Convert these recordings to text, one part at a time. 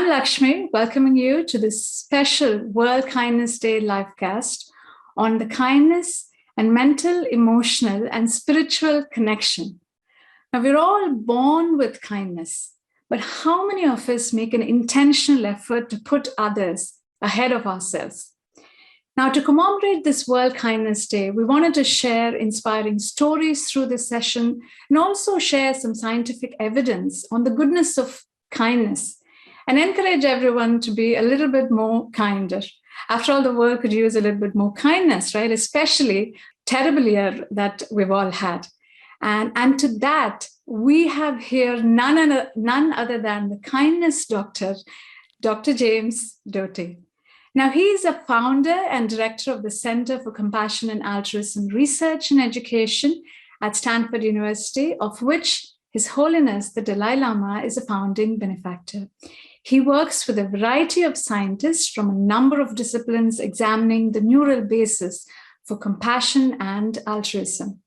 I'm Lakshmi, welcoming you to this special World Kindness Day livecast on the kindness and mental, emotional, and spiritual connection. Now, we're all born with kindness, but how many of us make an intentional effort to put others ahead of ourselves? Now, to commemorate this World Kindness Day, we wanted to share inspiring stories through this session and also share some scientific evidence on the goodness of kindness and encourage everyone to be a little bit more kinder. After all, the world could use a little bit more kindness, right? Especially terrible year that we've all had. And to that, we have here none other than the kindness doctor, Dr. James Doty. Now, he is a founder and director of the Center for Compassion and Altruism Research and Education at Stanford University, of which His Holiness, the Dalai Lama, is a founding benefactor. He works with a variety of scientists from a number of disciplines examining the neural basis for compassion and altruism.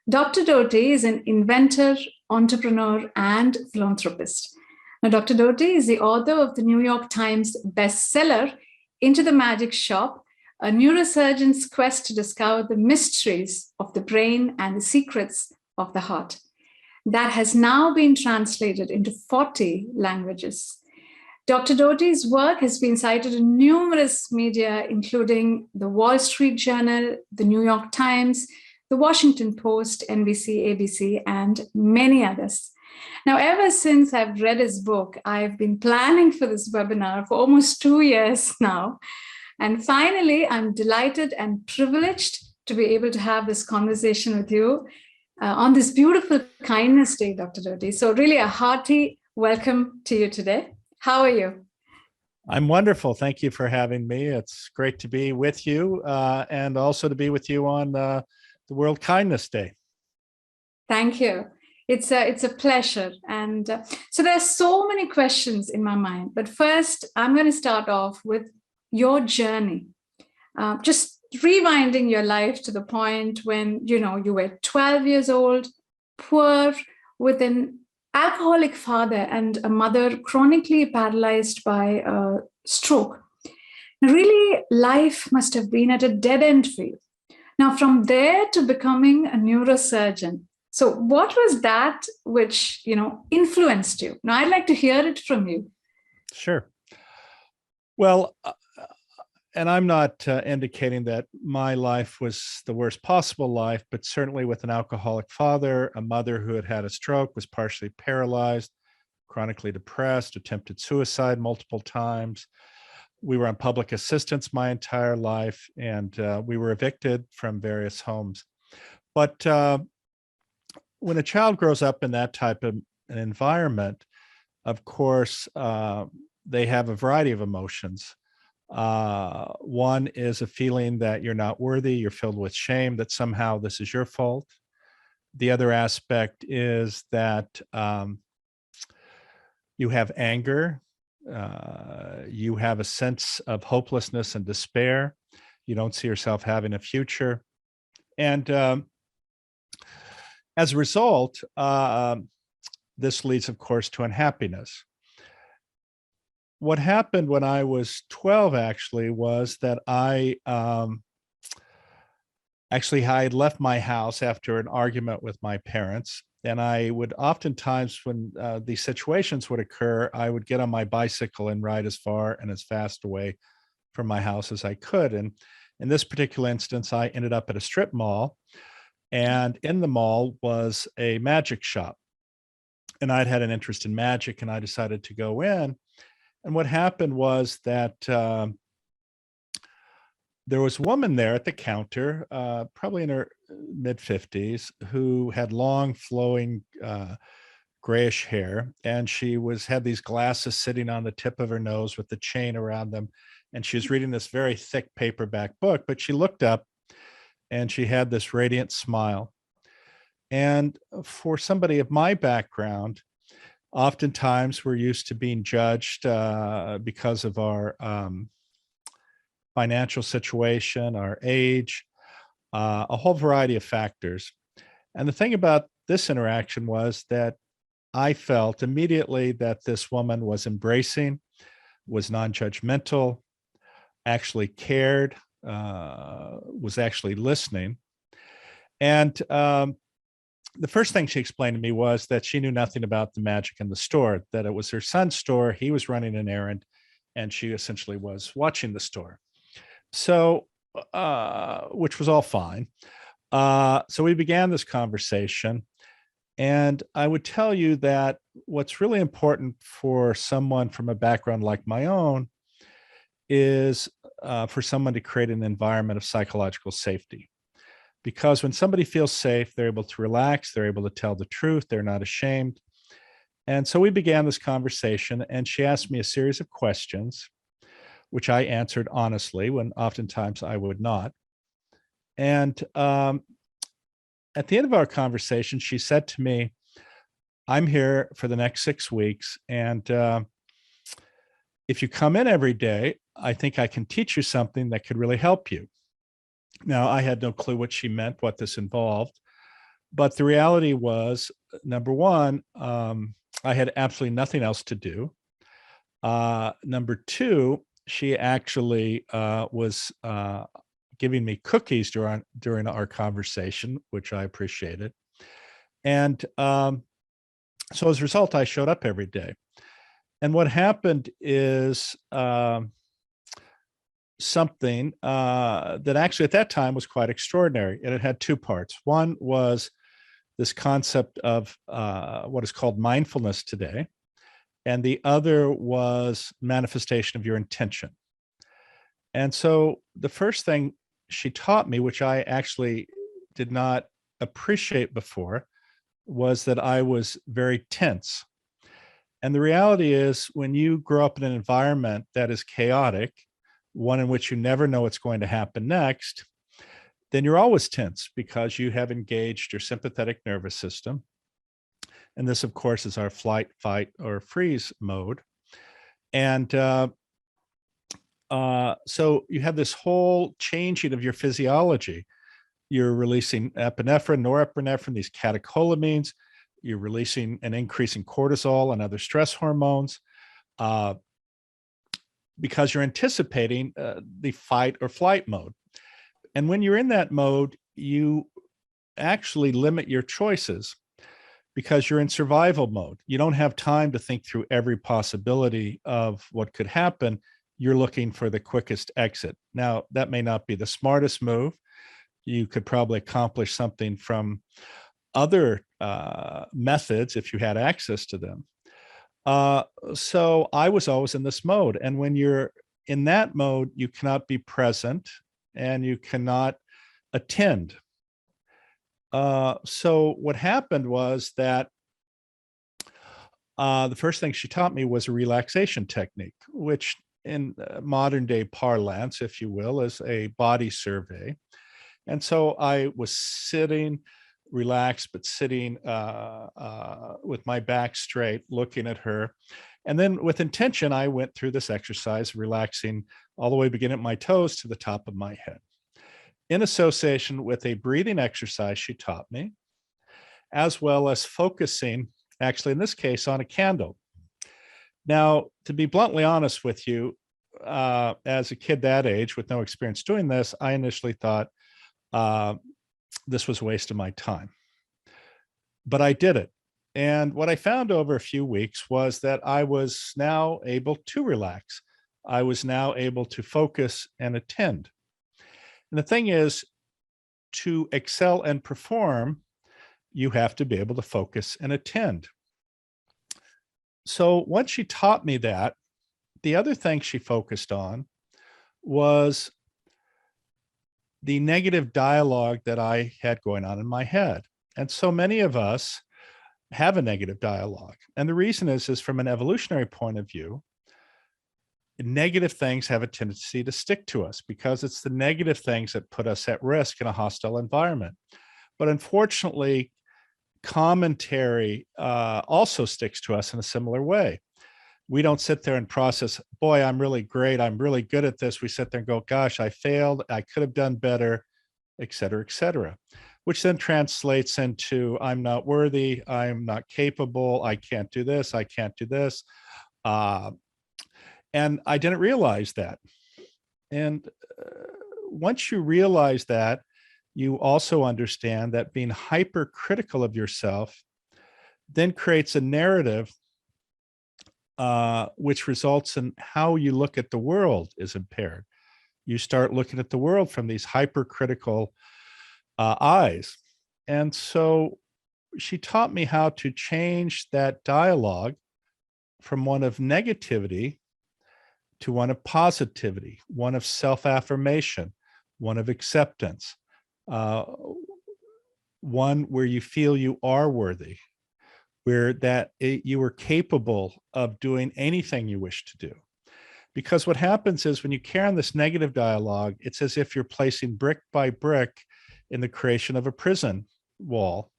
Dr. Doty is an inventor, entrepreneur, and philanthropist. Now, Dr. Doty is the author of the New York Times bestseller, Into the Magic Shop, a neurosurgeon's quest to discover the mysteries of the brain and the secrets of the heart. That has now been translated into 40 languages. Dr. Doty's work has been cited in numerous media, including the Wall Street Journal, the New York Times, the Washington Post, NBC, ABC, and many others. Now, ever since I've read his book, I've been planning for this webinar for almost 2 years now. And finally, I'm delighted and privileged to be able to have this conversation with you on this beautiful Kindness Day, Dr. Doty. So really a hearty welcome to you today. How are you? I'm wonderful. Thank you for having me. It's great to be with you and also to be with you on the World Kindness Day. Thank you. It's a pleasure. And so there's so many questions in my mind. But first, I'm going to start off with your journey. Just rewinding your life to the point when, you were 12 years old, poor, with an alcoholic father and a mother chronically paralyzed by a stroke. Really, life must have been at a dead end for you. Now, from there to becoming a neurosurgeon. So what was that which, influenced you? Now, I'd like to hear it from you. Sure. Well, and I'm not indicating that my life was the worst possible life, but certainly with an alcoholic father, a mother who had had a stroke, was partially paralyzed, chronically depressed, attempted suicide multiple times. We were on public assistance my entire life, and we were evicted from various homes. But when a child grows up in that type of an environment, of course, they have a variety of emotions. One is a feeling that you're not worthy, you're filled with shame, that somehow this is your fault. The other aspect is that you have anger, you have a sense of hopelessness and despair, you don't see yourself having a future. And as a result, this leads, of course, to unhappiness. What happened when I was 12 actually was that I had left my house after an argument with my parents. And I would oftentimes, when these situations would occur, I would get on my bicycle and ride as far and as fast away from my house as I could. And in this particular instance, I ended up at a strip mall. And in the mall was a magic shop. And I'd had an interest in magic, and I decided to go in. And what happened was that there was a woman there at the counter, probably in her mid-50s, who had long flowing grayish hair. And she had these glasses sitting on the tip of her nose with the chain around them. And she was reading this very thick paperback book, but she looked up and she had this radiant smile. And for somebody of my background, oftentimes we're used to being judged because of our financial situation, our age, a whole variety of factors. And the thing about this interaction was that I felt immediately that this woman was embracing, was non-judgmental, actually cared, was actually listening. And the first thing she explained to me was that she knew nothing about the magic in the store, that it was her son's store, he was running an errand, and she essentially was watching the store. So, which was all fine. So we began this conversation. And I would tell you that what's really important for someone from a background like my own is for someone to create an environment of psychological safety. Because when somebody feels safe, they're able to relax, they're able to tell the truth, they're not ashamed. And so we began this conversation, and she asked me a series of questions, which I answered honestly, when oftentimes I would not. And at the end of our conversation, she said to me, I'm here for the next 6 weeks, and if you come in every day, I think I can teach you something that could really help you. Now, I had no clue what she meant, what this involved, but the reality was, number one, I had absolutely nothing else to do. Number two, she actually was giving me cookies during our conversation, which I appreciated. And so as a result, I showed up every day. And what happened is something that actually at that time was quite extraordinary. And it had two parts. One was this concept of what is called mindfulness today. And the other was manifestation of your intention. And so the first thing she taught me, which I actually did not appreciate before, was that I was very tense. And the reality is, when you grow up in an environment that is chaotic, one in which you never know what's going to happen next, then you're always tense because you have engaged your sympathetic nervous system. And this, of course, is our flight, fight, or freeze mode. And so you have this whole changing of your physiology. You're releasing epinephrine, norepinephrine, these catecholamines. You're releasing an increase in cortisol and other stress hormones because you're anticipating the fight or flight mode. And when you're in that mode, you actually limit your choices because you're in survival mode. You don't have time to think through every possibility of what could happen. You're looking for the quickest exit. Now, that may not be the smartest move. You could probably accomplish something from other methods if you had access to them. So I was always in this mode. And when you're in that mode, you cannot be present and you cannot attend. So what happened was that the first thing she taught me was a relaxation technique, which in modern day parlance, if you will, is a body survey. And so I was sitting, relaxed, but sitting with my back straight, looking at her. And then with intention, I went through this exercise, relaxing all the way beginning at my toes to the top of my head, in association with a breathing exercise she taught me, as well as focusing, actually in this case, on a candle. Now, to be bluntly honest with you, as a kid that age with no experience doing this, I initially thought this was a waste of my time. But I did it. And what I found over a few weeks was that I was now able to relax. I was now able to focus and attend. And the thing is, to excel and perform, you have to be able to focus and attend. So once she taught me that, the other thing she focused on was the negative dialogue that I had going on in my head. And so many of us have a negative dialogue. And the reason is from an evolutionary point of view, negative things have a tendency to stick to us because it's the negative things that put us at risk in a hostile environment. But unfortunately, commentary also sticks to us in a similar way. We don't sit there and process, boy, I'm really great, I'm really good at this. We sit there and go, gosh, I failed, I could have done better, et cetera, which then translates into, I'm not worthy, I'm not capable, I can't do this, I can't do this. And I didn't realize that. And once you realize that, you also understand that being hypercritical of yourself then creates a narrative which results in how you look at the world is impaired. You start looking at the world from these hypercritical eyes. And so she taught me how to change that dialogue from one of negativity to one of positivity, one of self-affirmation, one of acceptance, one where you feel you are worthy, where you are capable of doing anything you wish to do. Because what happens is when you carry on this negative dialogue, it's as if you're placing brick by brick in the creation of a prison wall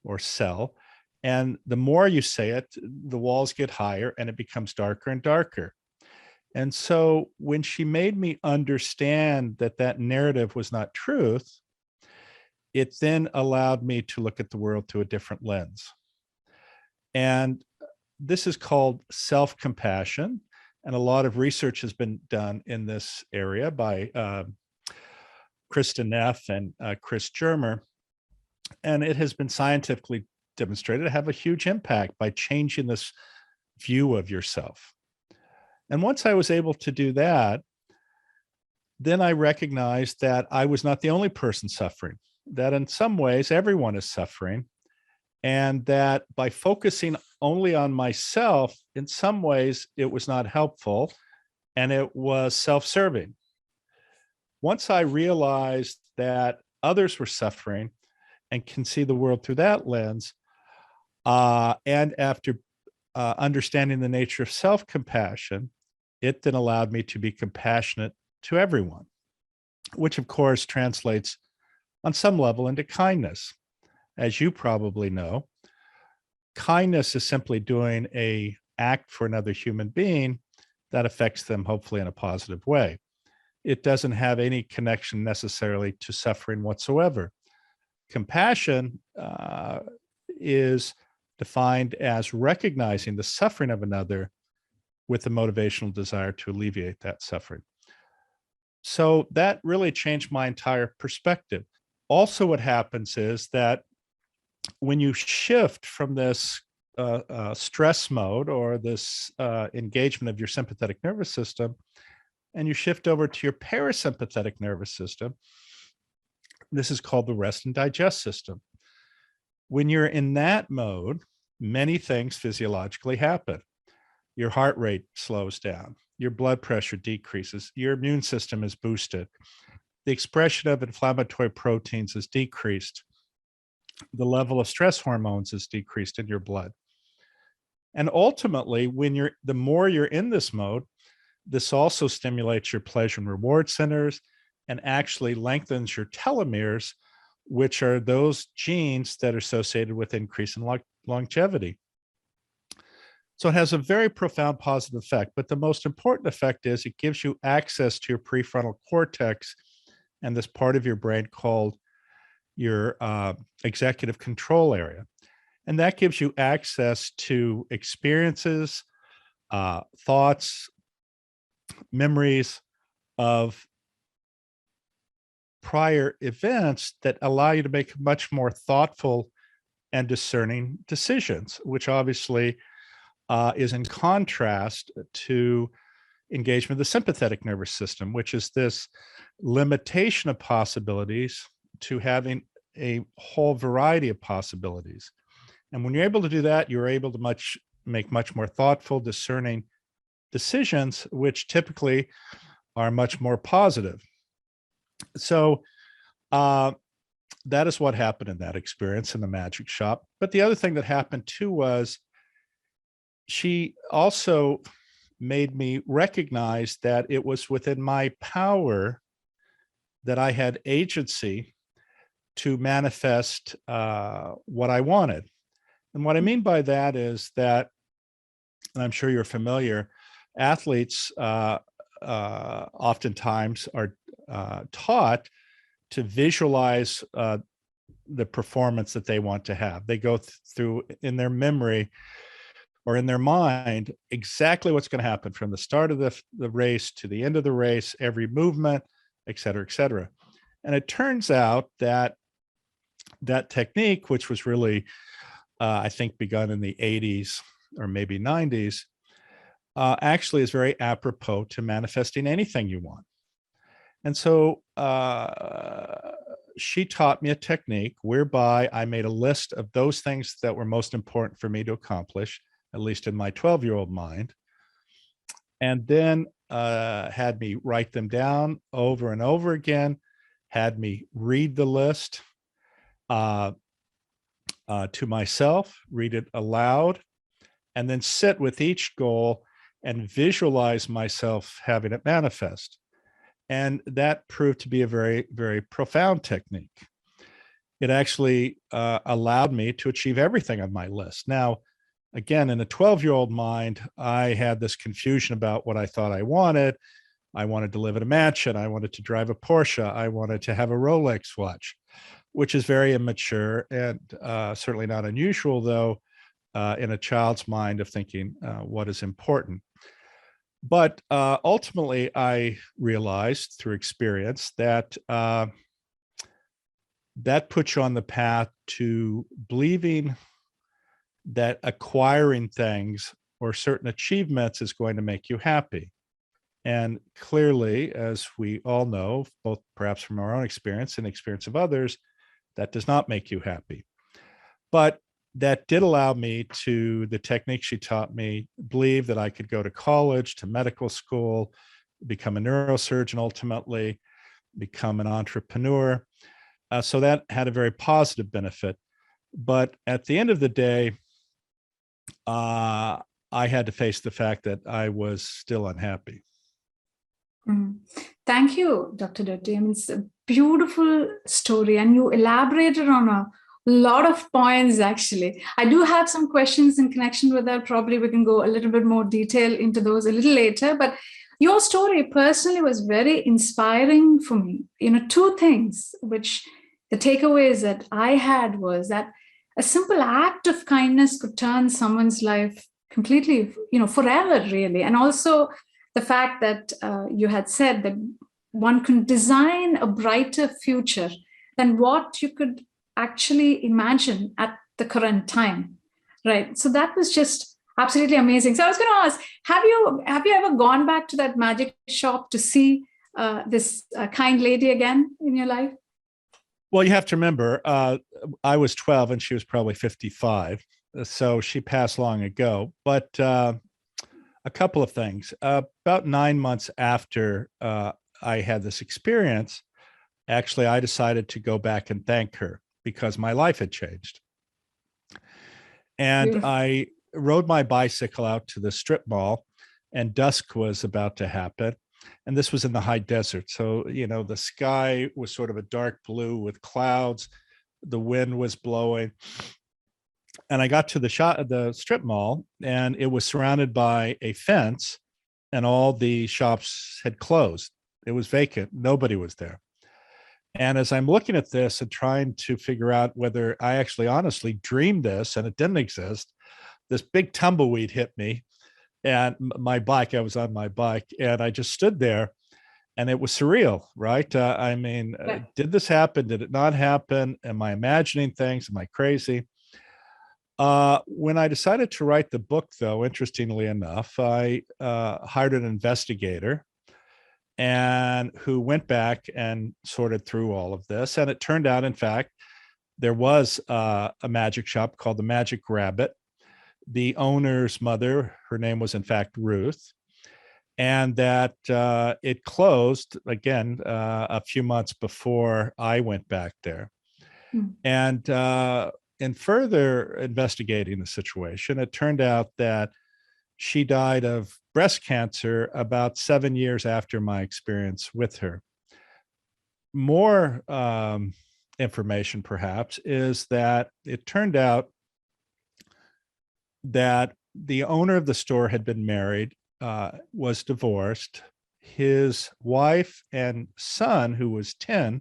or cell. And the more you say it, the walls get higher and it becomes darker and darker. And so when she made me understand that that narrative was not truth, it then allowed me to look at the world through a different lens. And this is called self-compassion. And a lot of research has been done in this area by Kristen Neff and Chris Germer. And it has been scientifically demonstrated to have a huge impact by changing this view of yourself. And once I was able to do that, then I recognized that I was not the only person suffering, that in some ways everyone is suffering, and that by focusing only on myself, in some ways it was not helpful and it was self-serving. Once I realized that others were suffering and can see the world through that lens, and after understanding the nature of self-compassion, it then allowed me to be compassionate to everyone, which of course translates on some level into kindness. As you probably know, kindness is simply doing an act for another human being that affects them hopefully in a positive way. It doesn't have any connection necessarily to suffering whatsoever. Compassion is defined as recognizing the suffering of another with the motivational desire to alleviate that suffering. So that really changed my entire perspective. Also, what happens is that when you shift from this stress mode or this engagement of your sympathetic nervous system, and you shift over to your parasympathetic nervous system, this is called the rest and digest system. When you're in that mode, many things physiologically happen. Your heart rate slows down, your blood pressure decreases, your immune system is boosted, the expression of inflammatory proteins is decreased, the level of stress hormones is decreased in your blood. And ultimately, the more you're in this mode, this also stimulates your pleasure and reward centers and actually lengthens your telomeres, which are those genes that are associated with increase in longevity. So it has a very profound positive effect, but the most important effect is it gives you access to your prefrontal cortex and this part of your brain called your executive control area. And that gives you access to experiences, thoughts, memories of prior events that allow you to make much more thoughtful and discerning decisions, which obviously is in contrast to engagement of the sympathetic nervous system, which is this limitation of possibilities to having a whole variety of possibilities. And when you're able to do that, you're able to make much more thoughtful, discerning decisions, which typically are much more positive. So that is what happened in that experience in the magic shop. But the other thing that happened too was she also made me recognize that it was within my power, that I had agency to manifest what I wanted. And what I mean by that is that, and I'm sure you're familiar, athletes oftentimes are taught to visualize the performance that they want to have. They go through in their memory or in their mind exactly what's going to happen from the start of the race to the end of the race, every movement, et cetera, et cetera. And it turns out that that technique, which was really, I think, begun in the 80s or maybe 90s, actually is very apropos to manifesting anything you want. And so she taught me a technique whereby I made a list of those things that were most important for me to accomplish, at least in my 12-year-old mind, and then had me write them down over and over again, had me read the list to myself, read it aloud, and then sit with each goal and visualize myself having it manifest. And that proved to be a very, very profound technique. It actually allowed me to achieve everything on my list. Now, again, in a 12-year-old mind, I had this confusion about what I thought I wanted. I wanted to live in a mansion. I wanted to drive a Porsche. I wanted to have a Rolex watch, which is very immature and certainly not unusual, though, in a child's mind of thinking what is important. But ultimately, I realized through experience that that puts you on the path to believing that acquiring things or certain achievements is going to make you happy. And clearly, as we all know, both perhaps from our own experience and the experience of others, that does not make you happy. But that did allow me to, the technique she taught me, believe that I could go to college, to medical school, become a neurosurgeon ultimately, become an entrepreneur. So that had a very positive benefit. But at the end of the day, I had to face the fact that I was still unhappy. Thank you, Dr. Doty. I mean, it's a beautiful story, and you elaborated on a lot of points, actually. I do have some questions in connection with that. Probably we can go a little bit more detail into those a little later. But your story personally was very inspiring for me. Two things which the takeaways that I had was that a simple act of kindness could turn someone's life completely, forever, really. And also the fact that you had said that one can design a brighter future than what you could actually imagine at the current time, right? So that was just absolutely amazing. So I was going to ask, have you ever gone back to that magic shop to see this kind lady again in your life? Well, you have to remember, I was 12 and she was probably 55. So she passed long ago. But a couple of things. About 9 months after I had this experience, actually, I decided to go back and thank her because my life had changed. And Beautiful. I rode my bicycle out to the strip mall, and dusk was about to happen. And this was in the high desert. So, the sky was sort of a dark blue with clouds. The wind was blowing. And I got to the strip mall, and it was surrounded by a fence, and all the shops had closed. It was vacant. Nobody was there. And as I'm looking at this and trying to figure out whether I actually honestly dreamed this and it didn't exist, this big tumbleweed hit me, and I was on my bike, and I just stood there, and it was surreal, right? Did this happen? Did it not happen? Am I imagining things? Am I crazy? When I decided to write the book, though, interestingly enough, I hired an investigator and who went back and sorted through all of this. And it turned out, in fact, there was a magic shop called the Magic Rabbit. The owner's mother, her name was, in fact, Ruth, and that it closed, again, a few months before I went back there. And in further investigating the situation, it turned out that she died of breast cancer about 7 years after my experience with her. More information, perhaps, is that it turned out that the owner of the store had been married, was divorced. His wife and son, who was 10,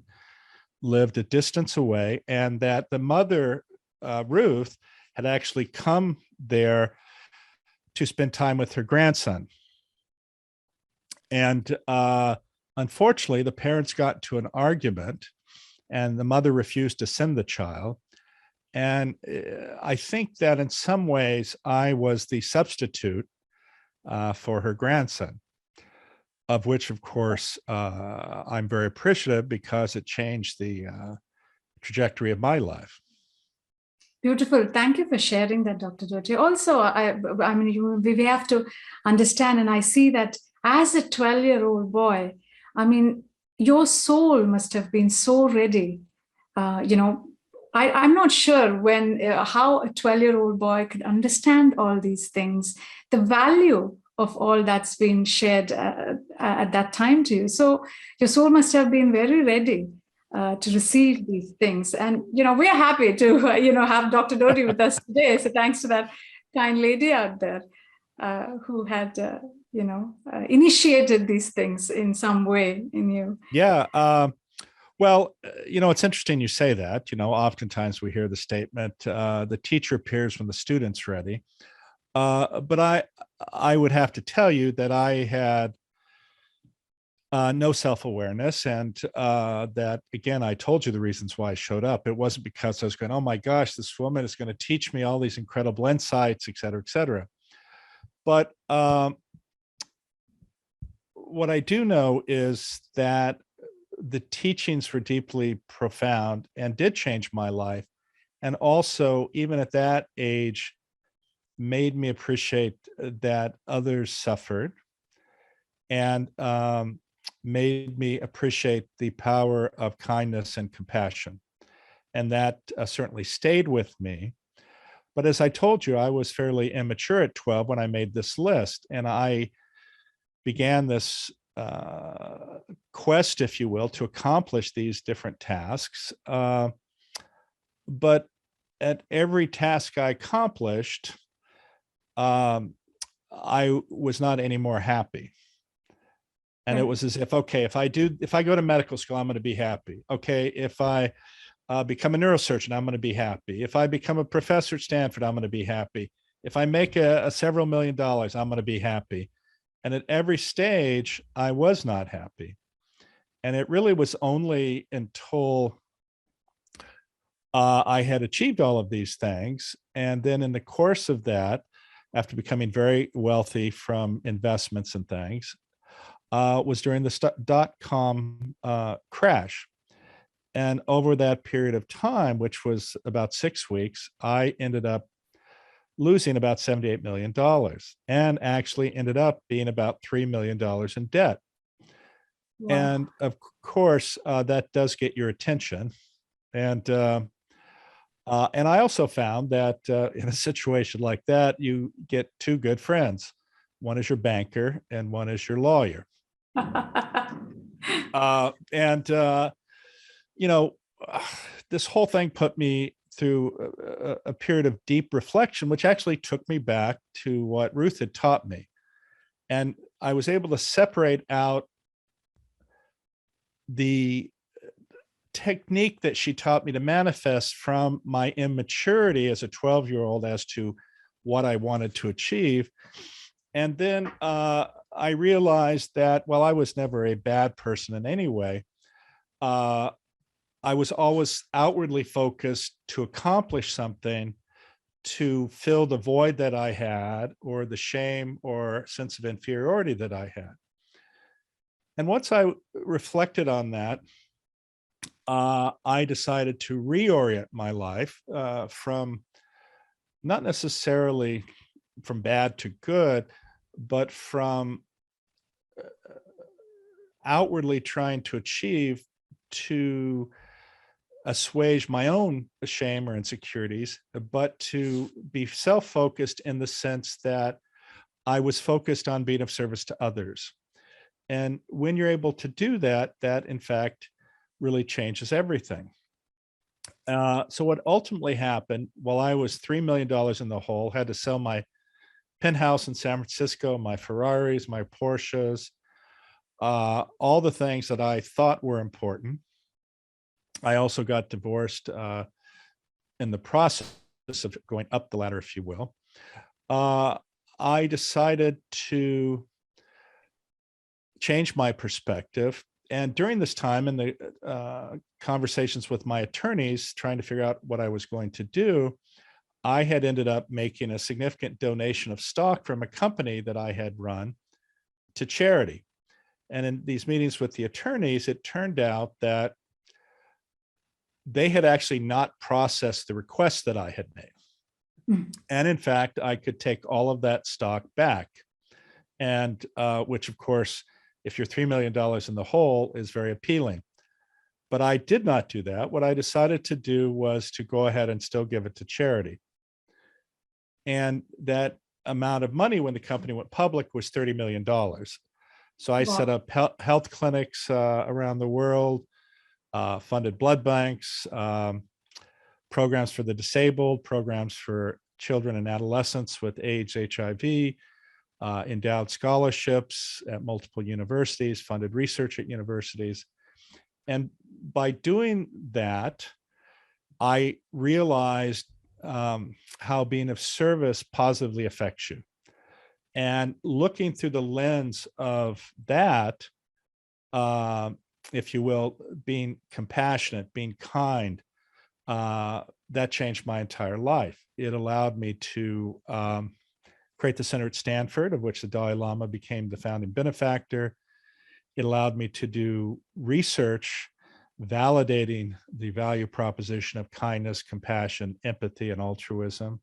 lived a distance away, and that the mother, Ruth, had actually come there to spend time with her grandson. And unfortunately, the parents got to an argument and the mother refused to send the child. And I think that in some ways I was the substitute for her grandson, of which, of course, I'm very appreciative because it changed the trajectory of my life. Beautiful. Thank you for sharing that, Dr. Doty. Also, I mean, we have to understand, and I see that as a 12-year-old boy, I mean, your soul must have been so ready. I'm not sure when how a 12-year-old boy could understand all these things, the value of all that's been shared at that time to you. So your soul must have been very ready to receive these things. And, we are happy to, have Dr. Doty with us today. So thanks to that kind lady out there who had, initiated these things in some way in you. Yeah. Well, it's interesting you say that. Oftentimes we hear the statement, the teacher appears when the student's ready. But I would have to tell you that I had no self-awareness, and that, again, I told you the reasons why I showed up. It wasn't because I was going, oh my gosh, this woman is going to teach me all these incredible insights, et cetera, et cetera. But what I do know is that the teachings were deeply profound and did change my life. And also, even at that age, made me appreciate that others suffered, and made me appreciate the power of kindness and compassion. And that certainly stayed with me. But as I told you, I was fairly immature at 12 when I made this list. And I began this quest, if you will, to accomplish these different tasks. But at every task I accomplished, I was not any more happy. And it was as if, okay, if I go to medical school, I'm going to be happy. Okay, if I become a neurosurgeon, I'm going to be happy. If I become a professor at Stanford, I'm going to be happy. If I make a several $1 million, I'm going to be happy. And at every stage, I was not happy. And it really was only until I had achieved all of these things. And then in the course of that, after becoming very wealthy from investments and things, was during the dot-com crash. And over that period of time, which was about 6 weeks, I ended up losing about $78 million and actually ended up being about $3 million in debt. Wow. And of course, that does get your attention. And I also found that in a situation like that, you get two good friends. One is your banker and one is your lawyer. This whole thing put me through a period of deep reflection, which actually took me back to what Ruth had taught me. And I was able to separate out the technique that she taught me to manifest from my immaturity as a 12-year-old as to what I wanted to achieve. And then I realized that, while I was never a bad person in any way, I was always outwardly focused to accomplish something to fill the void that I had, or the shame or sense of inferiority that I had. And once I reflected on that, I decided to reorient my life from not necessarily from bad to good, but from outwardly trying to achieve to assuage my own shame or insecurities, but to be self-focused in the sense that I was focused on being of service to others. And when you're able to do that, that in fact really changes everything. So what ultimately happened, while I was $3 million in the hole, had to sell my penthouse in San Francisco, my Ferraris, my Porsches, all the things that I thought were important. I also got divorced in the process of going up the ladder, if you will. I decided to change my perspective. And during this time, in the conversations with my attorneys, trying to figure out what I was going to do, I had ended up making a significant donation of stock from a company that I had run to charity. And in these meetings with the attorneys, it turned out that they had actually not processed the request that I had made. And in fact, I could take all of that stock back. And which, of course, if you're $3 million in the hole, is very appealing. But I did not do that. What I decided to do was to go ahead and still give it to charity. And that amount of money when the company went public was $30 million. So I set up health clinics around the world, funded blood banks, programs for the disabled, programs for children and adolescents with AIDS, HIV, endowed scholarships at multiple universities, funded research at universities. And by doing that, I realized how being of service positively affects you. And looking through the lens of that, if you will, being compassionate, being kind, that changed my entire life. It allowed me to create the center at Stanford, of which the Dalai Lama became the founding benefactor. It allowed me to do research validating the value proposition of kindness, compassion, empathy, and altruism.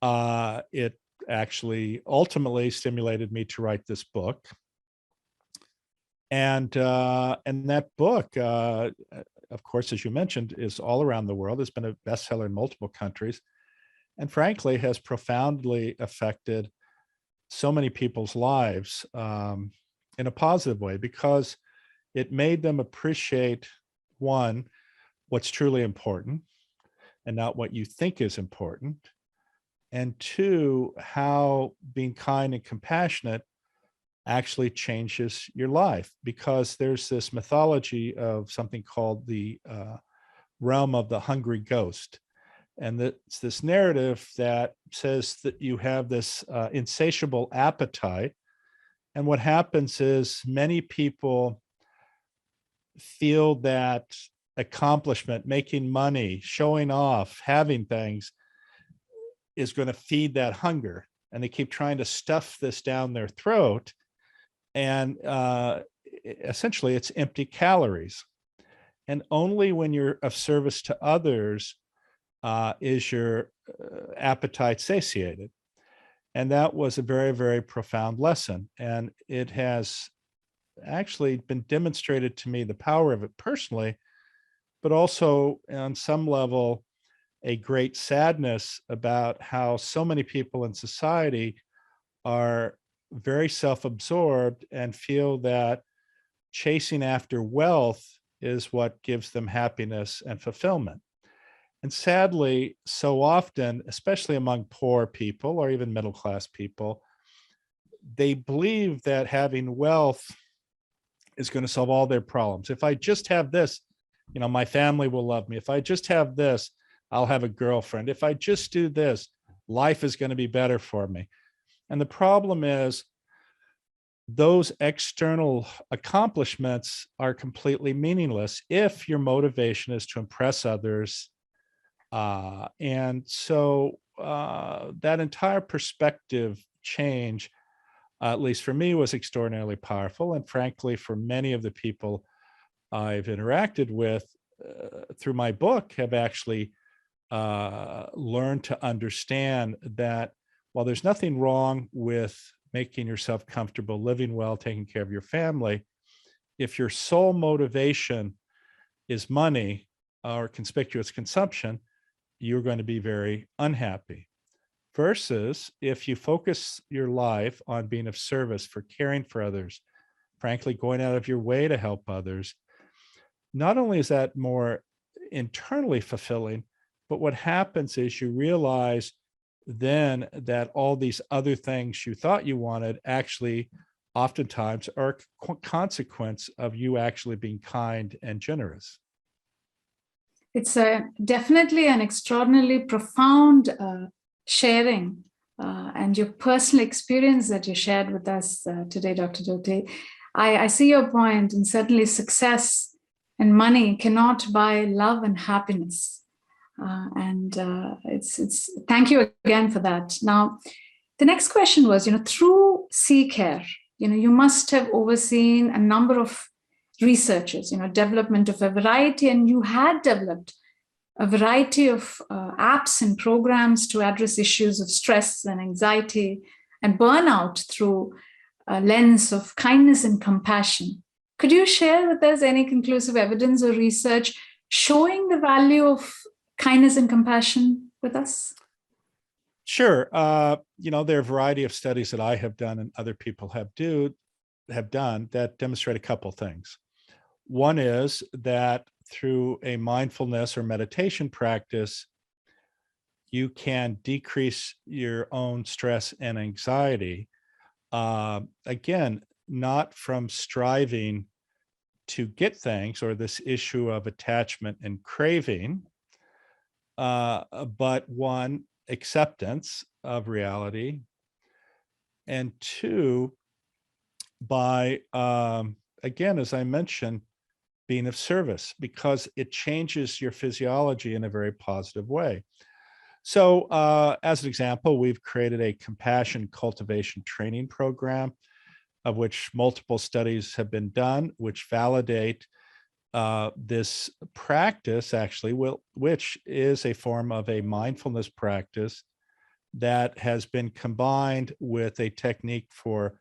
It actually ultimately stimulated me to write this book. And that book, of course, as you mentioned, is all around the world. It's been a bestseller in multiple countries, and frankly, has profoundly affected so many people's lives in a positive way, because it made them appreciate, one, what's truly important and not what you think is important, and two, how being kind and compassionate actually changes your life. Because there's this mythology of something called the realm of the hungry ghost. And it's this narrative that says that you have this insatiable appetite. And what happens is many people feel that accomplishment, making money, showing off, having things is going to feed that hunger. And they keep trying to stuff this down their throat. And essentially, it's empty calories. And only when you're of service to others is your appetite satiated. And that was a very, very profound lesson. And it has actually been demonstrated to me, the power of it personally, but also on some level, a great sadness about how so many people in society are very self-absorbed and feel that chasing after wealth is what gives them happiness and fulfillment. And sadly, so often, especially among poor people or even middle-class people, they believe that having wealth is going to solve all their problems. If I just have this, my family will love me. If I just have this, I'll have a girlfriend. If I just do this, life is going to be better for me. And the problem is those external accomplishments are completely meaningless if your motivation is to impress others. And so that entire perspective change, at least for me, was extraordinarily powerful. And frankly, for many of the people I've interacted with through my book, have actually learned to understand that while there's nothing wrong with making yourself comfortable, living well, taking care of your family, if your sole motivation is money or conspicuous consumption, you're going to be very unhappy. Versus if you focus your life on being of service, for caring for others, frankly, going out of your way to help others, not only is that more internally fulfilling, but what happens is you realize then that all these other things you thought you wanted actually oftentimes are a consequence of you actually being kind and generous. It's definitely an extraordinarily profound sharing and your personal experience that you shared with us today, Dr. Doty. I see your point, and certainly success and money cannot buy love and happiness. It's thank you again for that. Now, the next question was, through CCARE, you must have overseen a number of researchers, development of a variety, and you had developed a variety of apps and programs to address issues of stress and anxiety and burnout through a lens of kindness and compassion. Could you share with us any conclusive evidence or research showing the value of kindness and compassion with us? Sure. There are a variety of studies that I have done and other people have done that demonstrate a couple things. One is that through a mindfulness or meditation practice, you can decrease your own stress and anxiety. Again, not from striving to get things or this issue of attachment and craving, but one, acceptance of reality, and two, by, again, as I mentioned, being of service, because it changes your physiology in a very positive way. So as an example, we've created a compassion cultivation training program, of which multiple studies have been done, which validate this practice, actually, which is a form of a mindfulness practice that has been combined with a technique for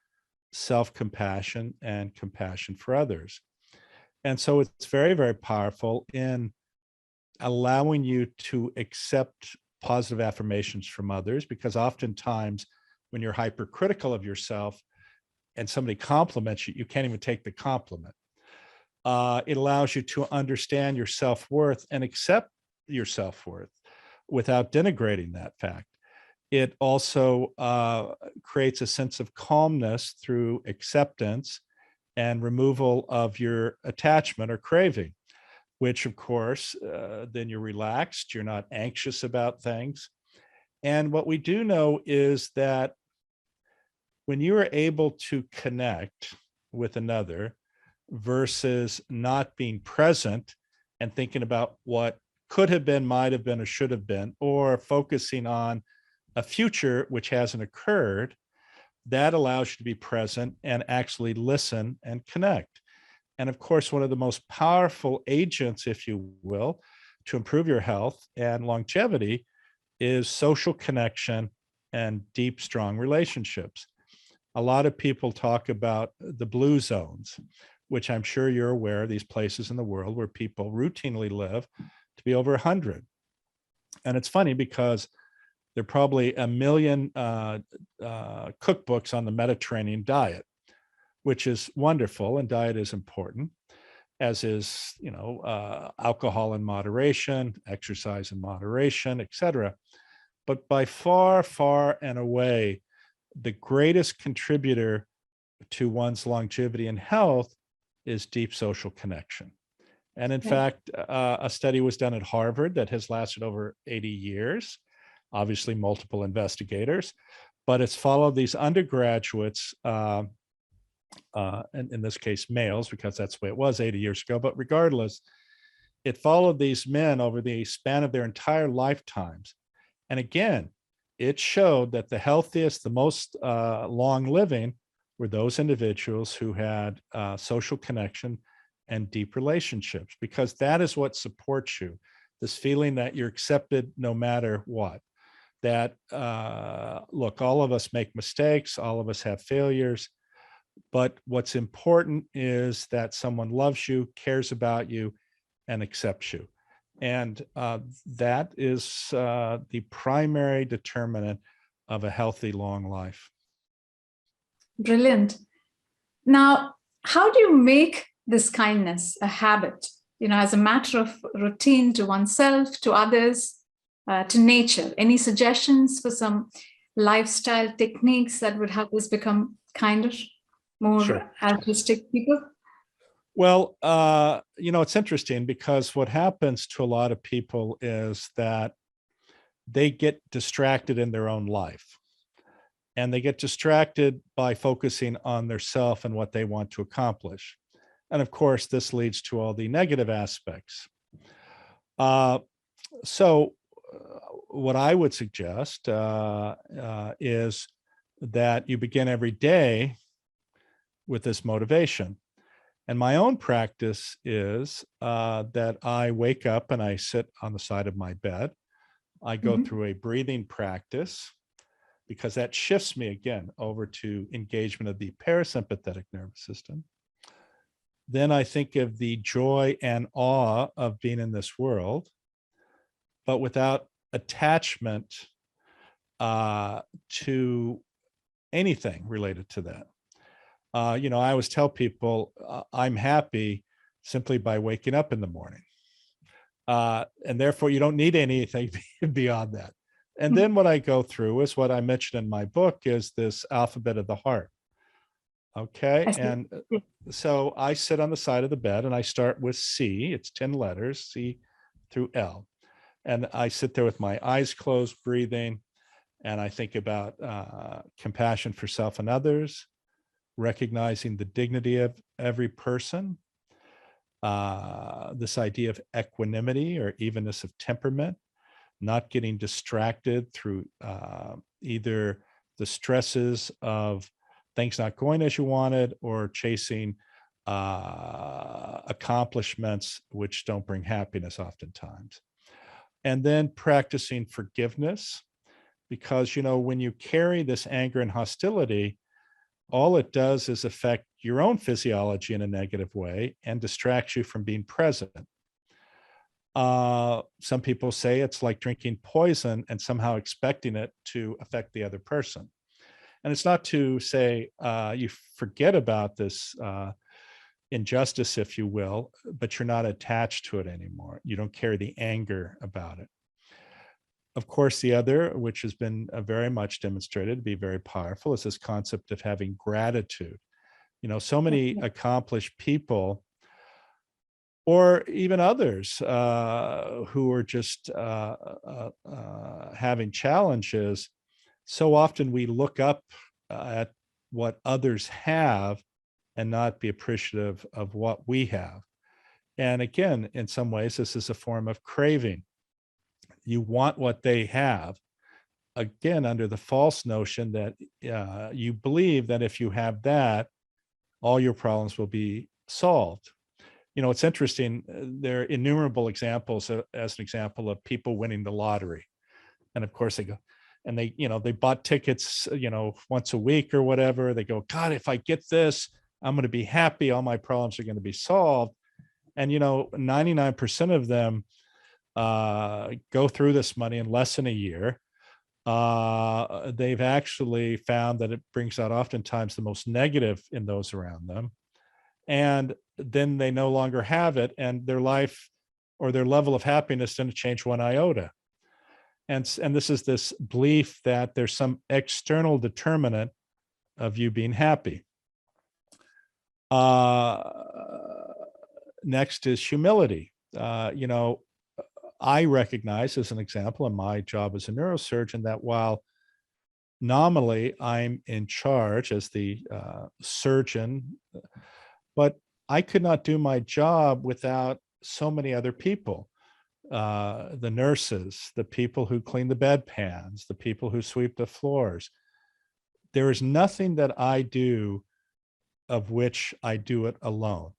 self-compassion and compassion for others. And so it's very, very powerful in allowing you to accept positive affirmations from others, because oftentimes when you're hypercritical of yourself and somebody compliments you, you can't even take the compliment. It allows you to understand your self-worth and accept your self-worth without denigrating that fact. It also creates a sense of calmness through acceptance and removal of your attachment or craving, which of course, then you're relaxed, you're not anxious about things. And what we do know is that when you are able to connect with another versus not being present and thinking about what could have been, might have been, or should have been, or focusing on a future which hasn't occurred, that allows you to be present and actually listen and connect. And of course, one of the most powerful agents, if you will, to improve your health and longevity is social connection and deep, strong relationships. A lot of people talk about the blue zones, which I'm sure you're aware of, these places in the world where people routinely live to be over 100. And it's funny because there are probably 1 million cookbooks on the Mediterranean diet, which is wonderful, and diet is important, as is, alcohol in moderation, exercise in moderation, etc. But by far, far and away, the greatest contributor to one's longevity and health is deep social connection. And in fact, a study was done at Harvard that has lasted over 80 years, obviously multiple investigators, but it's followed these undergraduates, in this case, males, because that's the way it was 80 years ago. But regardless, it followed these men over the span of their entire lifetimes. And again, it showed that the healthiest, the most long living were those individuals who had social connection and deep relationships, because that is what supports you. This feeling that you're accepted no matter what. That, look, all of us make mistakes, all of us have failures, but what's important is that someone loves you, cares about you, and accepts you. And that is the primary determinant of a healthy, long life. Brilliant. Now, how do you make this kindness a habit, as a matter of routine to oneself, to others, to nature? Any suggestions for some lifestyle techniques that would help us become kinder, more altruistic people? Well, it's interesting because what happens to a lot of people is that they get distracted in their own life. and they get distracted by focusing on their self and what they want to accomplish. And of course, this leads to all the negative aspects. So what I would suggest is that you begin every day with this motivation. And my own practice is that I wake up and I sit on the side of my bed. I go through a breathing practice, because that shifts me again over to engagement of the parasympathetic nervous system. Then I think of the joy and awe of being in this world, but without attachment to anything related to that. I always tell people I'm happy simply by waking up in the morning. And therefore, you don't need anything beyond that. And then what I go through is what I mentioned in my book is this alphabet of the heart. Okay. And so I sit on the side of the bed and I start with C. It's 10 letters, C through L. And I sit there with my eyes closed, breathing. And I think about compassion for self and others, recognizing the dignity of every person, this idea of equanimity or evenness of temperament, not getting distracted through either the stresses of things not going as you wanted or chasing accomplishments which don't bring happiness oftentimes. And then practicing forgiveness, because, when you carry this anger and hostility, all it does is affect your own physiology in a negative way and distracts you from being present. Some people say it's like drinking poison and somehow expecting it to affect the other person. And it's not to say you forget about this injustice, if you will, but you're not attached to it anymore. You don't carry the anger about it. Of course, the other, which has been very much demonstrated to be very powerful, is this concept of having gratitude. So many accomplished people, or even others who are just having challenges, so often we look up at what others have and not be appreciative of what we have. And again, in some ways, this is a form of craving. You want what they have, again, under the false notion that you believe that if you have that, all your problems will be solved. It's interesting. There are innumerable examples, as an example of people winning the lottery. And of course they go, and they bought tickets, once a week or whatever. They go, God, if I get this, I'm going to be happy. All my problems are going to be solved. And, 99% of them go through this money in less than a year. They've actually found that it brings out oftentimes the most negative in those around them. And then they no longer have it, and their life or their level of happiness didn't change one iota. And this is this belief that there's some external determinant of you being happy. Next is humility. I recognize, as an example in my job as a neurosurgeon, that while nominally I'm in charge as the surgeon, but I could not do my job without so many other people. The nurses, the people who clean the bedpans, the people who sweep the floors. There is nothing that I do of which I do it alone.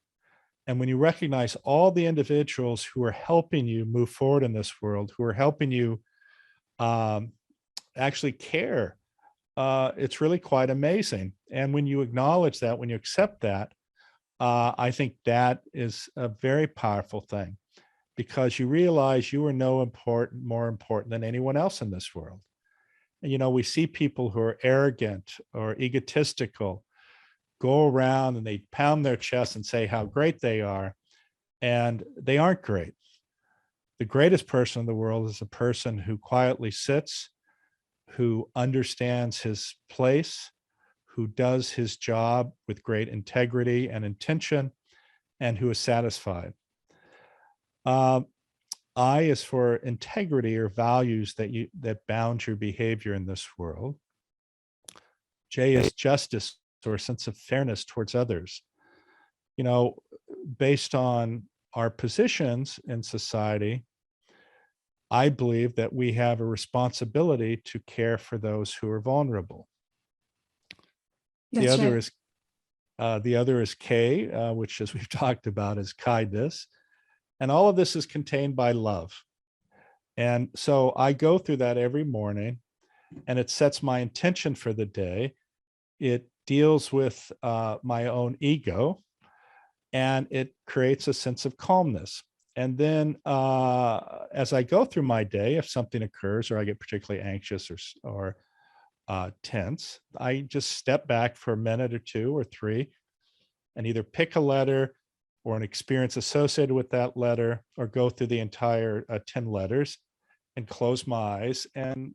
And when you recognize all the individuals who are helping you move forward in this world, who are helping you actually care, it's really quite amazing. And when you acknowledge that, when you accept that, I think that is a very powerful thing, because you realize you are more important than anyone else in this world. And, we see people who are arrogant or egotistical go around and they pound their chest and say how great they are, and they aren't great. The greatest person in the world is a person who quietly sits, who understands his place, who does his job with great integrity and intention, and who is satisfied. I is for integrity, or values that bound your behavior in this world. J is justice, or a sense of fairness towards others. You know, based on our positions in society, I believe that we have a responsibility to care for those who are vulnerable. That's right. The other is K, which, as we've talked about, is kindness. And all of this is contained by love. And so I go through that every morning, and it sets my intention for the day. It deals with my own ego, and it creates a sense of calmness. And then as I go through my day, if something occurs or I get particularly anxious or tense, I just step back for a minute or two or three and either pick a letter or an experience associated with that letter, or go through the entire 10 letters and close my eyes, and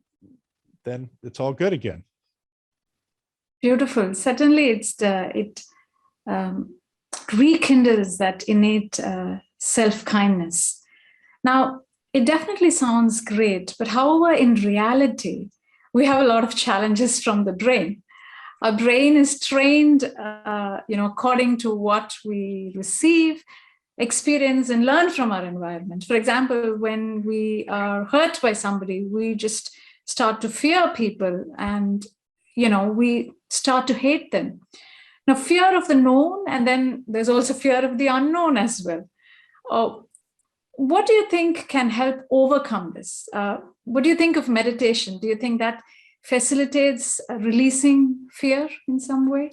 then it's all good again. Beautiful. Certainly, it rekindles that innate self-kindness. Now, it definitely sounds great, but however, in reality, we have a lot of challenges from the brain. Our brain is trained, according to what we receive, experience, and learn from our environment. For example, when we are hurt by somebody, we just start to fear people, and we start to hate them. Now, fear of the known, and then there's also fear of the unknown as well. What do you think can help overcome this? What do you think of meditation? Do you think that facilitates releasing fear in some way?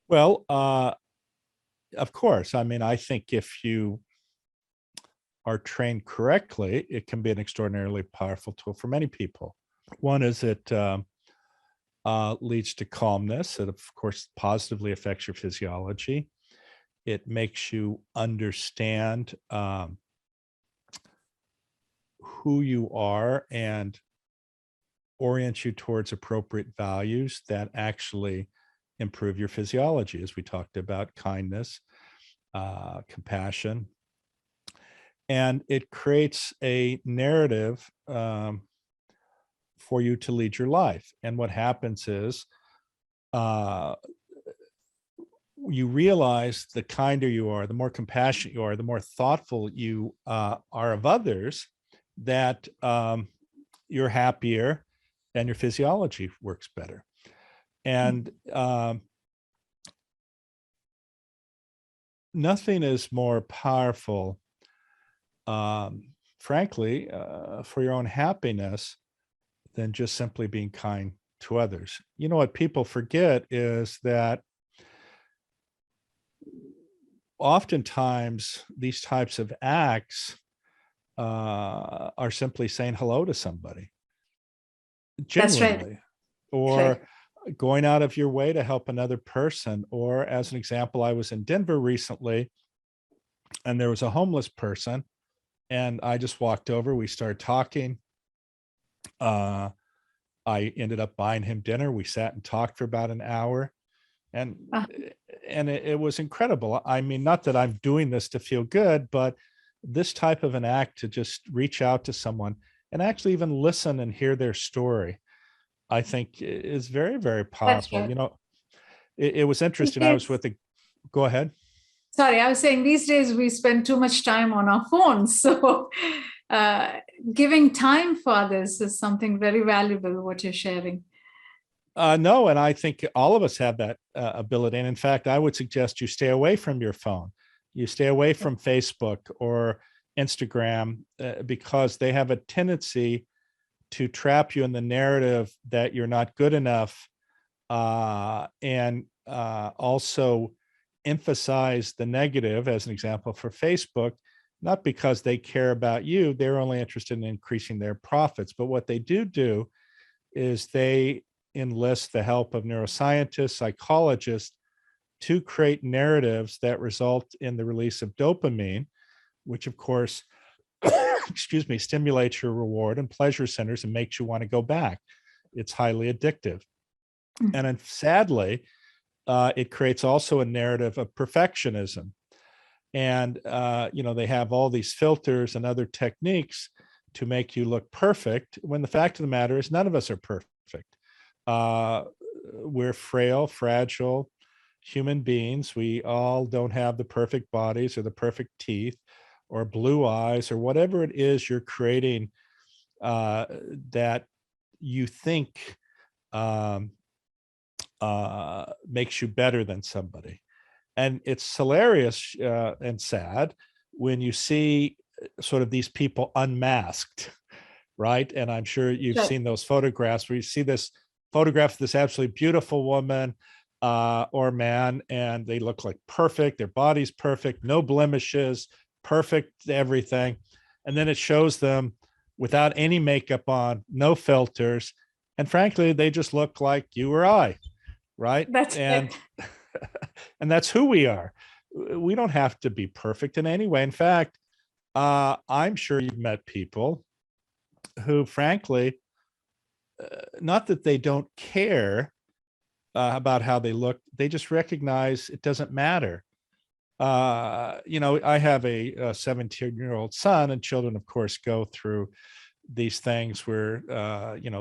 Well, of course. I mean, I think if you are trained correctly, it can be an extraordinarily powerful tool for many people. One is it leads to calmness. It, of course, positively affects your physiology. It makes you understand who you are and orient you towards appropriate values that actually improve your physiology, as we talked about, kindness, compassion. And it creates a narrative for you to lead your life. And what happens is you realize the kinder you are, the more compassionate you are, the more thoughtful you are of others, that you're happier and your physiology works better. And nothing is more powerful, frankly, for your own happiness than just simply being kind to others. You know, what people forget is that oftentimes these types of acts are simply saying hello to somebody genuinely. That's right. Or going out of your way to help another person. Or as an example, I was in Denver recently, and there was a homeless person, and I just walked over, we started talking. I ended up buying him dinner. We sat and talked for about an hour, and it was incredible. I mean, not that I'm doing this to feel good, but this type of an act to just reach out to someone and actually even listen and hear their story, I think is very, very powerful. Right. You know, it was interesting. I was with go ahead. Sorry, I was saying these days we spend too much time on our phones. So giving time for others is something very valuable, what you're sharing. No, and I think all of us have that ability. And in fact, I would suggest you stay away from your phone. You stay away from Facebook or Instagram because they have a tendency to trap you in the narrative that you're not good enough, and also emphasize the negative. As an example, for Facebook, not because they care about you, they're only interested in increasing their profits. But what they do is they enlist the help of neuroscientists, psychologists, to create narratives that result in the release of dopamine, which of course, stimulates your reward and pleasure centers and makes you want to go back. It's highly addictive. Mm-hmm. And then sadly, it creates also a narrative of perfectionism. And, they have all these filters and other techniques to make you look perfect, when the fact of the matter is none of us are perfect. we're frail, fragile human beings. We all don't have the perfect bodies or the perfect teeth or blue eyes or whatever it is you're creating that you think makes you better than somebody. And it's hilarious and sad when you see sort of these people unmasked, right? And I'm sure you've seen those photographs where you see this photograph of this absolutely beautiful woman or man, and they look like perfect, their body's perfect, no blemishes, perfect everything. And then it shows them without any makeup on, no filters. And frankly, they just look like you or I, right? That's and and that's who we are. We don't have to be perfect in any way. In fact, I'm sure you've met people who, frankly, not that they don't care about how they look, they just recognize it doesn't matter. I have a 17-year-old son, and children, of course, go through these things where,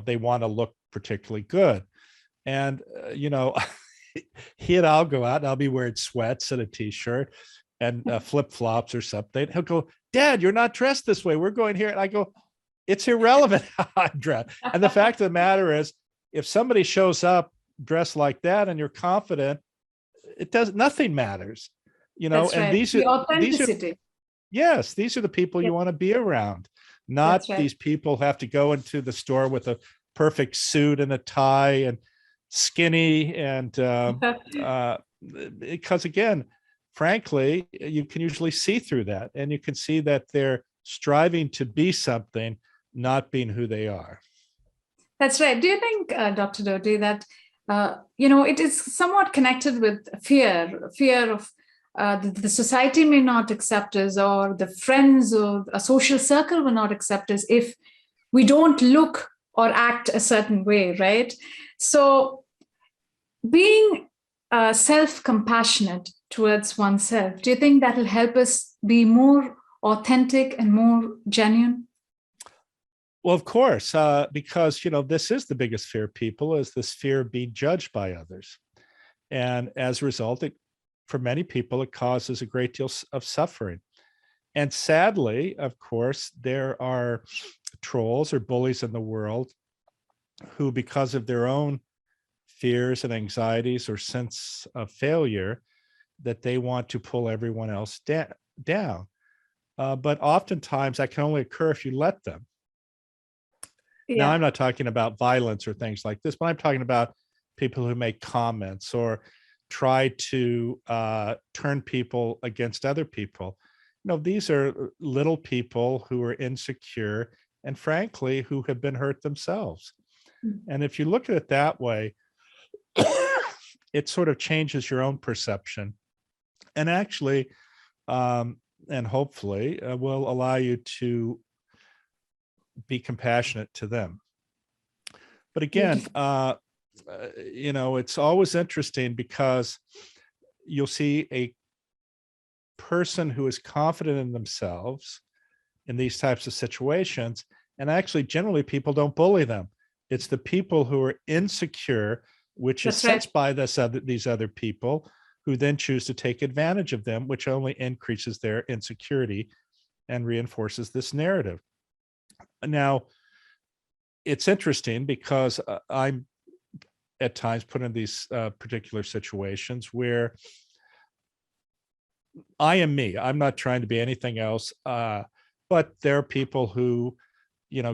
they want to look particularly good. And, he and I'll go out and I'll be wearing sweats and a t-shirt and flip-flops or something. He'll go, "Dad, you're not dressed this way. We're going here." And I go, "It's irrelevant how I'm dressed." And the fact of the matter is, if somebody shows up dressed like that and you're confident, nothing matters, That's and right. The authenticity. these are the people you want to be around, not these people who have to go into the store with a perfect suit and a tie and skinny and because again, frankly, you can usually see through that, and you can see that they're striving to be something, not being who they are. That's right. Do you think, Dr. Doty, that it is somewhat connected with fear of the society may not accept us, or the friends or a social circle will not accept us if we don't look or act a certain way, right? So being self-compassionate towards oneself, do you think that will help us be more authentic and more genuine? Well, of course, because, this is the biggest fear of people, is this fear of being judged by others. And as a result, for many people, it causes a great deal of suffering. And sadly, of course, there are trolls or bullies in the world who, because of their own fears and anxieties or sense of failure, that they want to pull everyone else down. But oftentimes that can only occur if you let them. Now, I'm not talking about violence or things like this, but I'm talking about people who make comments or try to turn people against other people. These are little people who are insecure and, frankly, who have been hurt themselves. And if you look at it that way, it sort of changes your own perception, and actually, and hopefully, will allow you to be compassionate to them. But again, it's always interesting because you'll see a person who is confident in themselves in these types of situations, and actually, generally, people don't bully them. It's the people who are insecure, which is sensed by these other people, who then choose to take advantage of them, which only increases their insecurity and reinforces this narrative. Now, it's interesting because I'm at times put in these particular situations where I am me. I'm not trying to be anything else, but there are people who,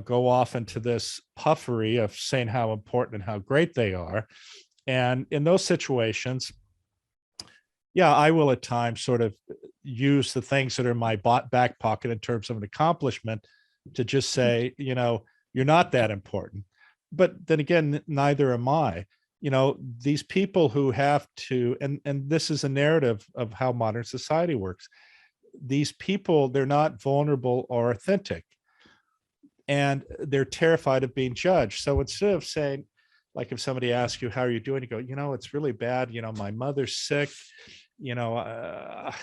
go off into this puffery of saying how important and how great they are. And in those situations, I will at times sort of use the things that are in my back pocket in terms of an accomplishment to just say, you're not that important. But then again, neither am I. These people who have to, and this is a narrative of how modern society works. These people, they're not vulnerable or authentic, and they're terrified of being judged. So instead of saying, like, if somebody asks you, "How are you doing?" you go, "It's really bad. My mother's sick. I'm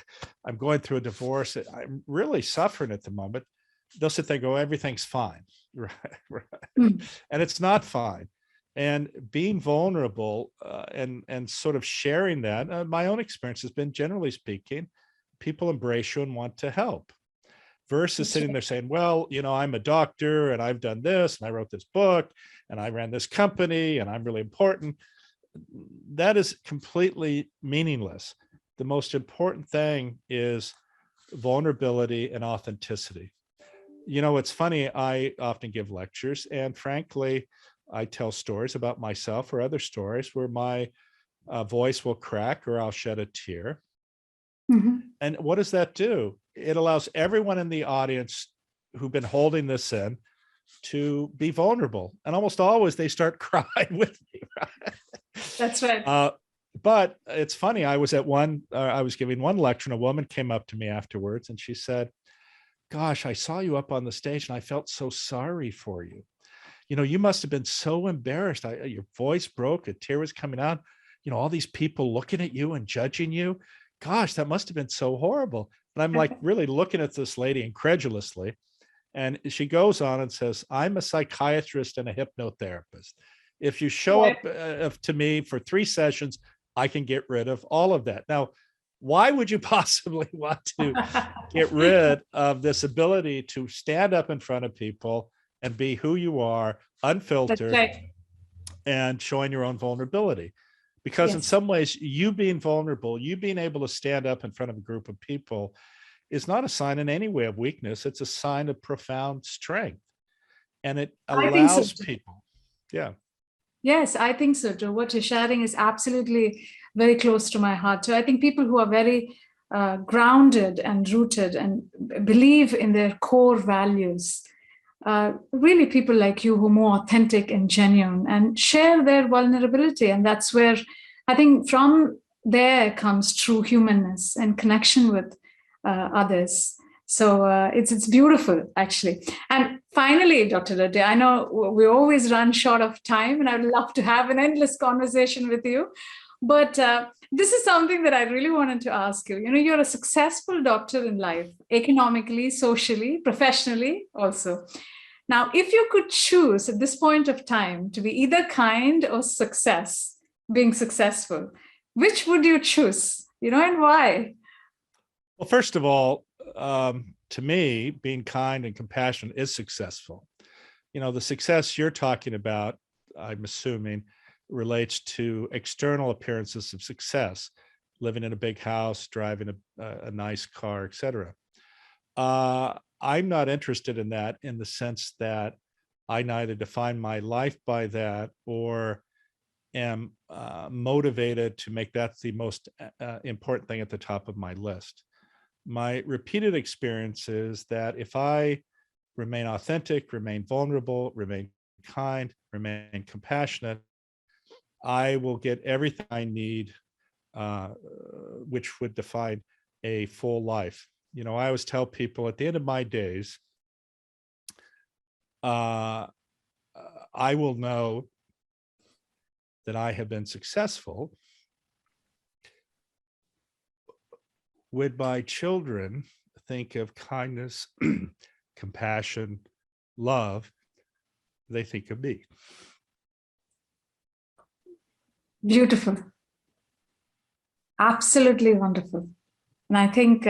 going through a divorce. I'm really suffering at the moment." They'll sit there and go, "Everything's fine." Right. And it's not fine. And being vulnerable and sort of sharing that, my own experience has been, generally speaking, people embrace you and want to help, versus sitting there saying, well, I'm a doctor and I've done this and I wrote this book and I ran this company and I'm really important. That is completely meaningless. The most important thing is vulnerability and authenticity. It's funny, I often give lectures, and frankly, I tell stories about myself or other stories where my voice will crack or I'll shed a tear. Mm-hmm. And what does that do? It allows everyone in the audience who've been holding this in to be vulnerable. And almost always they start crying with me. Right? That's right. But it's funny, I was giving one lecture, and a woman came up to me afterwards and she said, gosh, I saw you up on the stage and I felt so sorry for you. You must have been so embarrassed. Your voice broke, a tear was coming out, all these people looking at you and judging you. Gosh, that must have been so horrible. And I'm like really looking at this lady incredulously. And she goes on and says, I'm a psychiatrist and a hypnotherapist. If you show up to me for 3 sessions, I can get rid of all of that. Now, why would you possibly want to get rid of this ability to stand up in front of people and be who you are, unfiltered, and showing your own vulnerability? Because in some ways, you being vulnerable, you being able to stand up in front of a group of people is not a sign in any way of weakness. It's a sign of profound strength. And it allows people. Yeah. Yes, I think so too. What you're sharing is absolutely very close to my heart too. I think people who are very grounded and rooted and believe in their core values, really people like you who are more authentic and genuine and share their vulnerability. And that's where I think from there comes true humanness and connection with others. So it's beautiful, actually. And finally, Dr. Doty, I know we always run short of time, and I'd love to have an endless conversation with you. But this is something that I really wanted to ask you. You're a successful doctor in life, economically, socially, professionally also. Now, if you could choose at this point of time to be either kind or being successful, which would you choose, and why? Well, first of all, to me, being kind and compassionate is successful. The success you're talking about, I'm assuming, relates to external appearances of success, living in a big house, driving a nice car, etc. I'm not interested in that, in the sense that I neither define my life by that or am motivated to make that the most important thing at the top of my list. My repeated experience is that if I remain authentic, remain vulnerable, remain kind, remain compassionate, I will get everything I need, which would define a full life. I always tell people at the end of my days, I will know that I have been successful when my children think of kindness, compassion, love, they think of me. Beautiful. Absolutely wonderful. And I think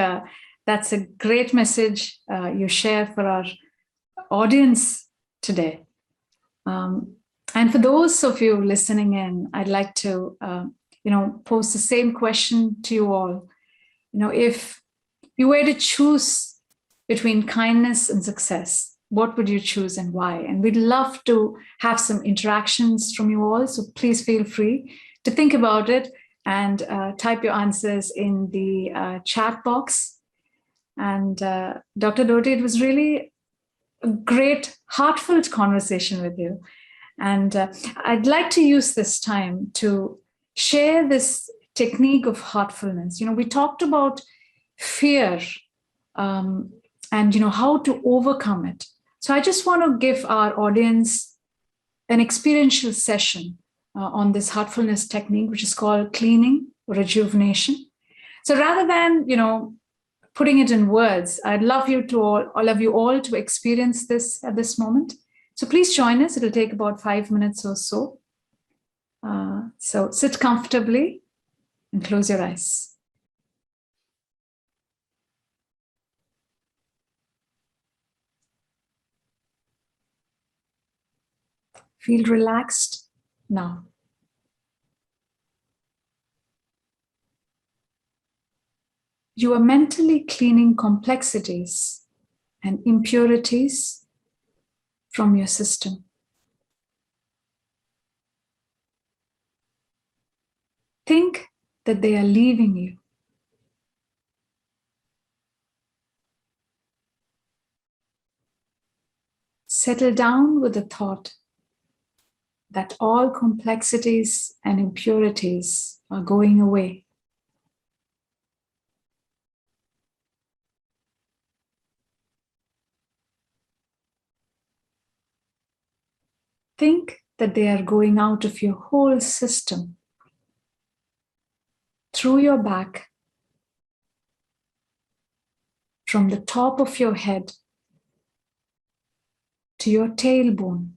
that's a great message you share for our audience today. And for those of you listening in, I'd like to, pose the same question to you all. If you were to choose between kindness and success, what would you choose and why? And we'd love to have some interactions from you all. So please feel free to think about it and type your answers in the chat box. And Dr. Doty, it was really a great, heartfelt conversation with you. And I'd like to use this time to share this technique of heartfulness. We talked about fear and, how to overcome it. So I just want to give our audience an experiential session on this heartfulness technique, which is called cleaning or rejuvenation. So rather than, putting it in words, I'd love you to all of you all to experience this at this moment. So please join us. It'll take about 5 minutes or so. So sit comfortably and close your eyes. Feel relaxed now. You are mentally cleaning complexities and impurities from your system. Think that they are leaving you. Settle down with the thought that all complexities and impurities are going away. Think that they are going out of your whole system, through your back, from the top of your head to your tailbone.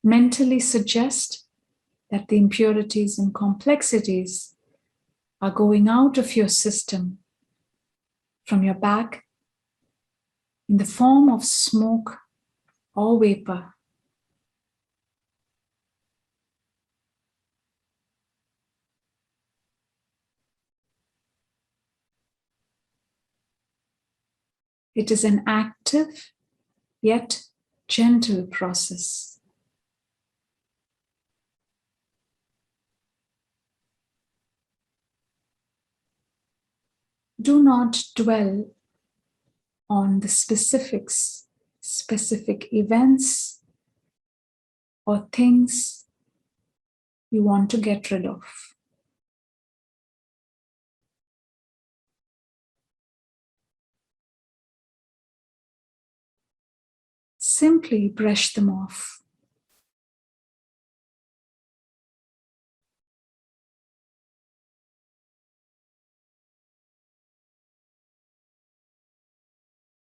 Mentally suggest that the impurities and complexities are going out of your system from your back in the form of smoke or vapor. It is an active yet gentle process. Do not dwell on the specifics, specific events or things you want to get rid of. Simply brush them off.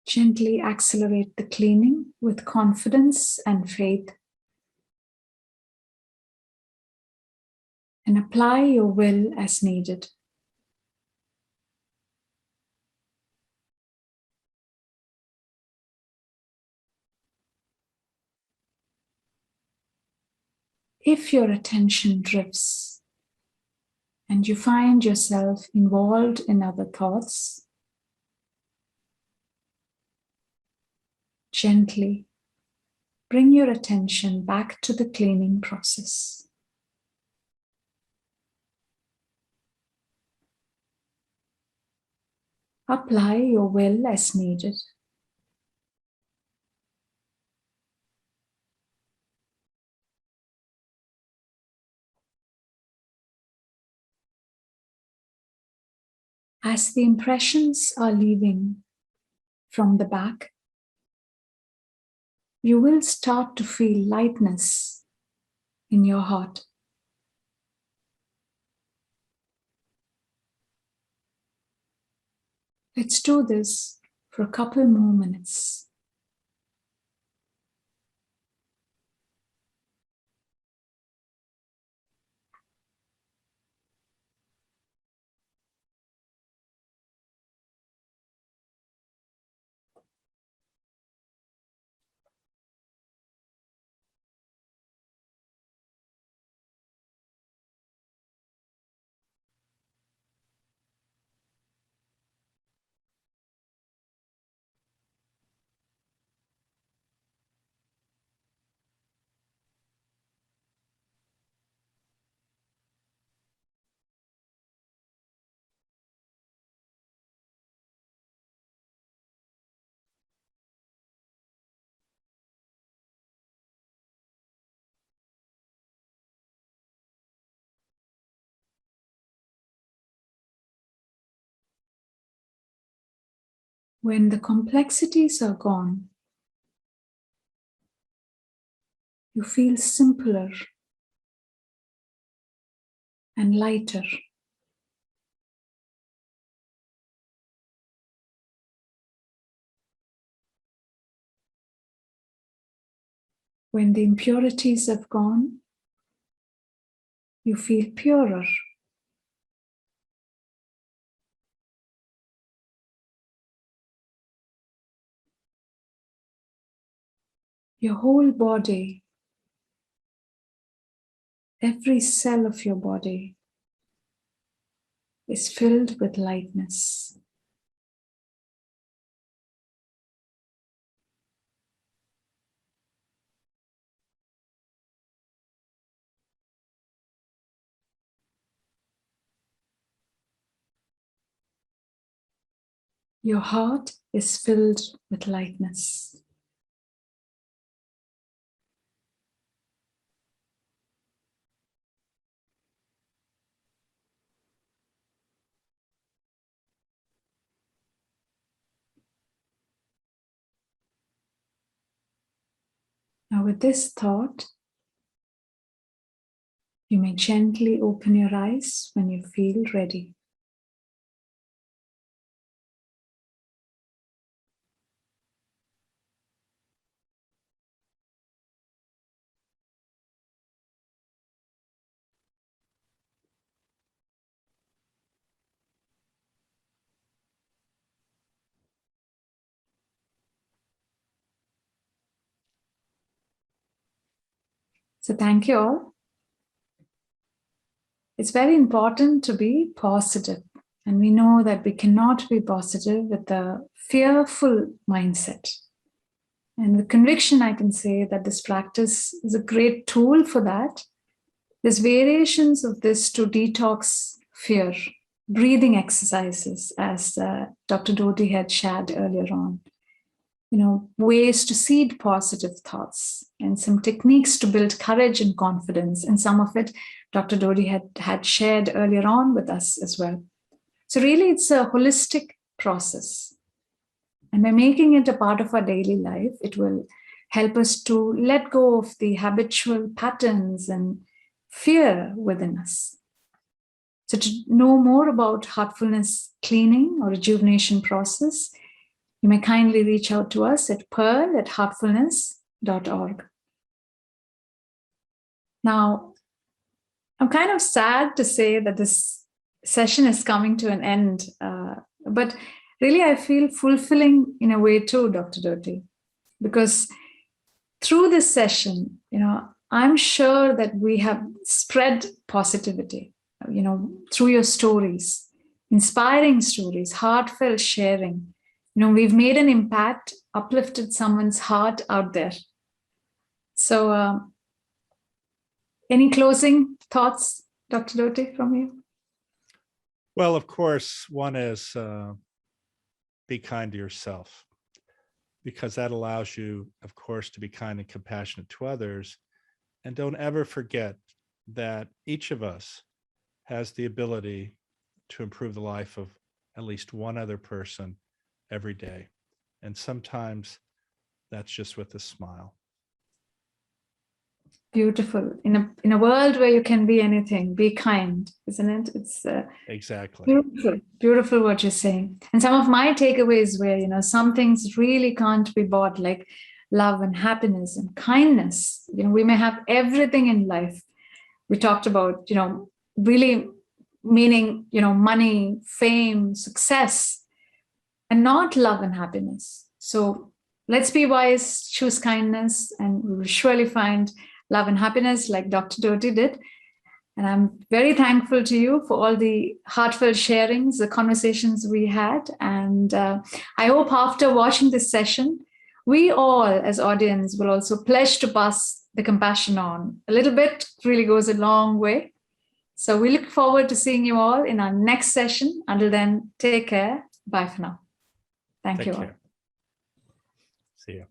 Gently accelerate the cleaning with confidence and faith, and apply your will as needed. If your attention drifts and you find yourself involved in other thoughts, gently bring your attention back to the cleaning process. Apply your will as needed. As the impressions are leaving from the back, you will start to feel lightness in your heart. Let's do this for a couple more minutes. When the complexities are gone, you feel simpler and lighter. When the impurities have gone, you feel purer. Your whole body, every cell of your body is filled with lightness. Your heart is filled with lightness. Now, with this thought, you may gently open your eyes when you feel ready. So thank you all. It's very important to be positive. And we know that we cannot be positive with a fearful mindset. And with conviction, I can say that this practice is a great tool for that. There's variations of this to detox fear, breathing exercises, as Dr. Doty had shared earlier on. Ways to seed positive thoughts and some techniques to build courage and confidence. And some of it Dr. Doty had shared earlier on with us as well. So really, it's a holistic process. And by making it a part of our daily life, it will help us to let go of the habitual patterns and fear within us. So to know more about heartfulness cleaning or rejuvenation process, you may kindly reach out to us at pearl@heartfulness.org. Now, I'm kind of sad to say that this session is coming to an end, but really I feel fulfilling in a way too, Dr. Doty, because through this session, I'm sure that we have spread positivity, through your stories, inspiring stories, heartfelt sharing. We've made an impact, uplifted someone's heart out there. So any closing thoughts, Dr. Doty, from you? Well, of course, one is be kind to yourself, because that allows you, of course, to be kind and compassionate to others. And don't ever forget that each of us has the ability to improve the life of at least one other person every day. And sometimes that's just with a smile. Beautiful. In a world where you can be anything, be kind, isn't it? It's exactly beautiful what you're saying. And some of my takeaways were, some things really can't be bought, like love and happiness and kindness. We may have everything in life. We talked about, really meaning, money, fame, success, and not love and happiness. So let's be wise, choose kindness, and we will surely find love and happiness like Dr. Doty did. And I'm very thankful to you for all the heartfelt sharings, the conversations we had. And I hope after watching this session, we all as audience will also pledge to pass the compassion on. A little bit really goes a long way. So we look forward to seeing you all in our next session. Until then, take care. Bye for now. Thank you all. See you.